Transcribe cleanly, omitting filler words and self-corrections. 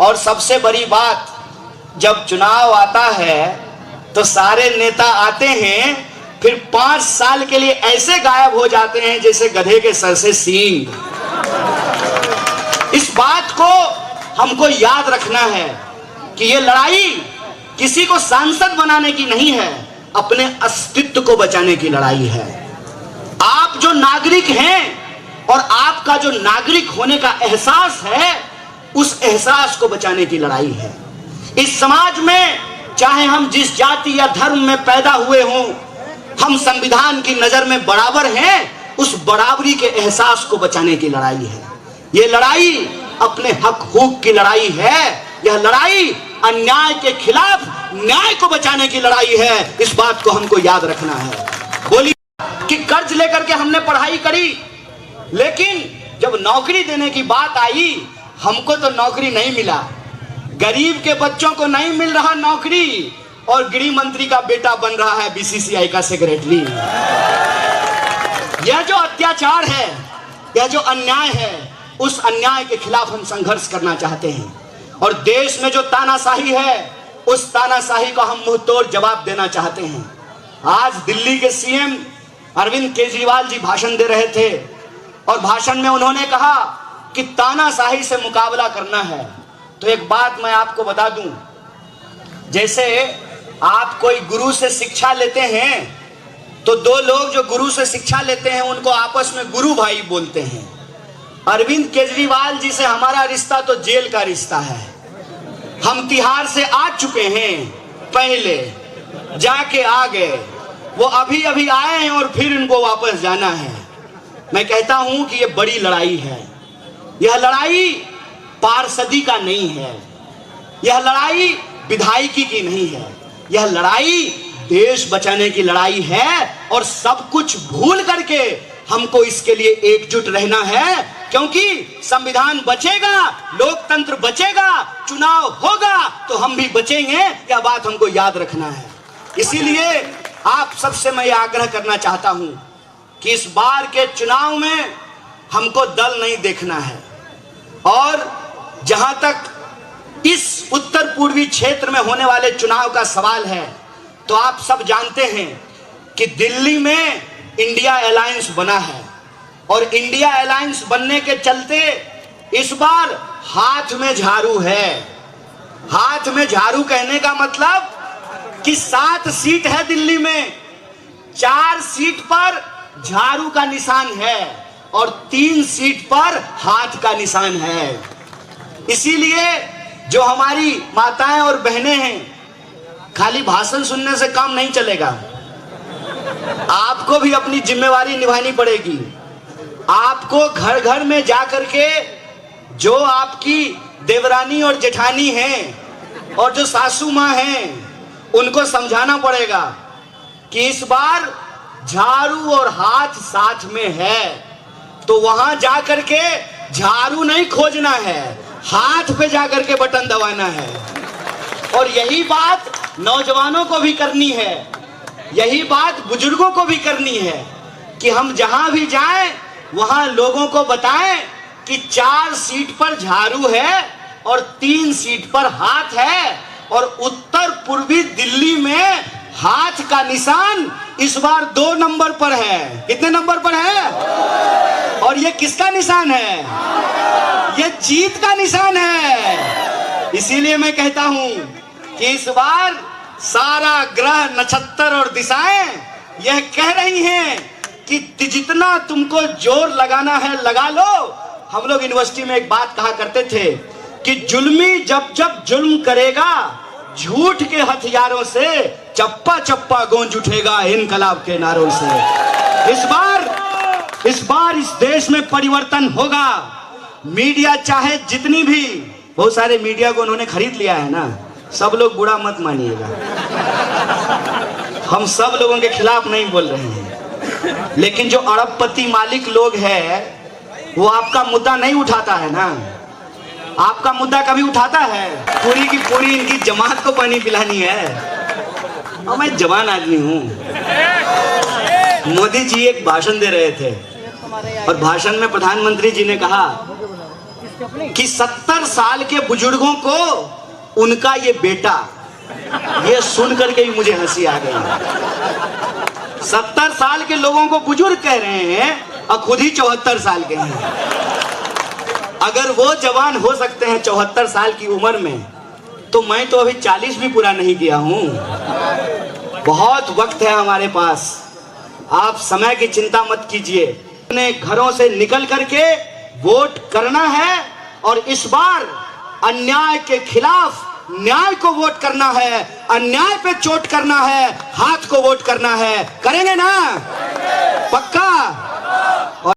और सबसे बड़ी बात, जब चुनाव आता है तो सारे नेता आते हैं, फिर 5 साल के लिए ऐसे गायब हो जाते हैं जैसे गधे के सर से सींग। इस बात को हमको याद रखना है कि ये लड़ाई किसी को सांसद बनाने की नहीं है, अपने अस्तित्व को बचाने की लड़ाई है। आप जो नागरिक हैं और आपका जो नागरिक होने का एहसास है, उस एहसास को बचाने की लड़ाई है। इस समाज में चाहे हम जिस जाति या धर्म में पैदा हुए हों, हम संविधान की नजर में बराबर हैं। उस बराबरी के एहसास को बचाने की लड़ाई है। यह लड़ाई अपने हक हुक की लड़ाई है। यह लड़ाई अन्याय के खिलाफ न्याय को बचाने की लड़ाई है। इस बात को हमको याद रखना है। बोली कि कर्ज लेकर के हमने पढ़ाई करी, लेकिन जब नौकरी देने की बात आई, हमको तो नौकरी नहीं मिला। गरीब के बच्चों को नहीं मिल रहा नौकरी, और गृह मंत्री का बेटा बन रहा है बीसीसीआई का सेक्रेटरी। यह जो अत्याचार है, यह जो अन्याय है, उस अन्याय के खिलाफ हम संघर्ष करना चाहते हैं। और देश में जो तानाशाही है, उस तानाशाही को हम मुंहतोड़ जवाब देना चाहते हैं। आज दिल्ली के सीएम अरविंद केजरीवाल जी भाषण दे रहे थे, और भाषण में उन्होंने कहा कि तानाशाही से मुकाबला करना है। तो एक बात मैं आपको बता दूं, जैसे आप कोई गुरु से शिक्षा लेते हैं, तो दो लोग जो गुरु से शिक्षा लेते हैं उनको आपस में गुरु भाई बोलते हैं। अरविंद केजरीवाल जी से हमारा रिश्ता तो जेल का रिश्ता है। हम तिहाड़ से आ चुके हैं, पहले जाके आ गए, वो अभी अभी आए हैं और फिर इनको वापस जाना है। मैं कहता हूं कि यह बड़ी लड़ाई है। यह लड़ाई पार्षदी का नहीं है, यह लड़ाई विधायकी की नहीं है, यह लड़ाई देश बचाने की लड़ाई है। और सब कुछ भूल करके हमको इसके लिए एकजुट रहना है, क्योंकि संविधान बचेगा, लोकतंत्र बचेगा, चुनाव होगा तो हम भी बचेंगे। यह बात हमको याद रखना है। इसीलिए आप सबसे मैं आग्रह करना चाहता हूं कि इस बार के चुनाव में हमको दल नहीं देखना है। और जहां तक इस उत्तर पूर्वी क्षेत्र में होने वाले चुनाव का सवाल है, तो आप सब जानते हैं कि दिल्ली में इंडिया अलायंस बना है, और इंडिया अलायंस बनने के चलते इस बार हाथ में झाड़ू है। हाथ में झाड़ू कहने का मतलब कि 7 सीट है दिल्ली में, 4 सीट पर झाड़ू का निशान है और 3 सीट पर हाथ का निशान है। इसीलिए जो हमारी माताएं और बहनें हैं, खाली भाषण सुनने से काम नहीं चलेगा। आपको भी अपनी जिम्मेवारी निभानी पड़ेगी। आपको घर घर में जा करके जो आपकी देवरानी और जेठानी हैं और जो सासू माँ हैं, उनको समझाना पड़ेगा कि इस बार झाड़ू और हाथ साथ में है। तो वहां जा करके झाड़ू नहीं खोजना है, हाथ पे जा करके बटन दबाना है। और यही बात नौजवानों को भी करनी है, यही बात बुजुर्गों को भी करनी है कि हम जहां भी जाएं वहां लोगों को बताएं कि 4 सीट पर झाड़ू है और 3 सीट पर हाथ है। और उत्तर पूर्वी दिल्ली में हाथ का निशान इस बार 2 नंबर पर है। कितने नंबर पर है? और ये किसका निशान है? ये जीत का निशान है। इसीलिए मैं कहता हूं कि इस बार सारा ग्रह, नक्षत्र और दिशाएं यह कह रही हैं कि जितना तुमको जोर लगाना है लगा लो। हम लोग यूनिवर्सिटी में एक बात कहा करते थे कि जुल्मी जब जब जुल्म करेगा, झूठ के हथियारों से चप्पा चप्पा गूंज उठेगा इनकलाब के नारों से। इस बार इस देश में परिवर्तन होगा। मीडिया चाहे जितनी भी, बहुत सारे मीडिया को उन्होंने खरीद लिया है ना, सब लोग बुरा मत मानिएगा, हम सब लोगों के खिलाफ नहीं बोल रहे हैं। लेकिन जो अरबपति मालिक लोग हैं, वो आपका मुद्दा नहीं उठाता है ना। आपका मुद्दा कभी उठाता है? पूरी की पूरी इनकी जमात को पानी पिलानी है। और मैं जवान आदमी हूँ। मोदी जी एक भाषण दे रहे थे, और भाषण में प्रधानमंत्री जी ने कहा कि 70 साल के बुजुर्गों को उनका ये बेटा, ये सुन करके भी मुझे हंसी आ गई। 70 साल के लोगों को बुजुर्ग कह रहे हैं और खुद ही 74 साल के हैं। अगर वो जवान हो सकते हैं 74 साल की उम्र में, तो मैं तो अभी 40 भी पूरा नहीं किया हूं। बहुत वक्त है हमारे पास, आप समय की चिंता मत कीजिए। अपने घरों से निकल करके वोट करना है और इस बार अन्याय के खिलाफ न्याय को वोट करना है, अन्याय पे चोट करना है, हाथ को वोट करना है। करेंगे ना? पक्का?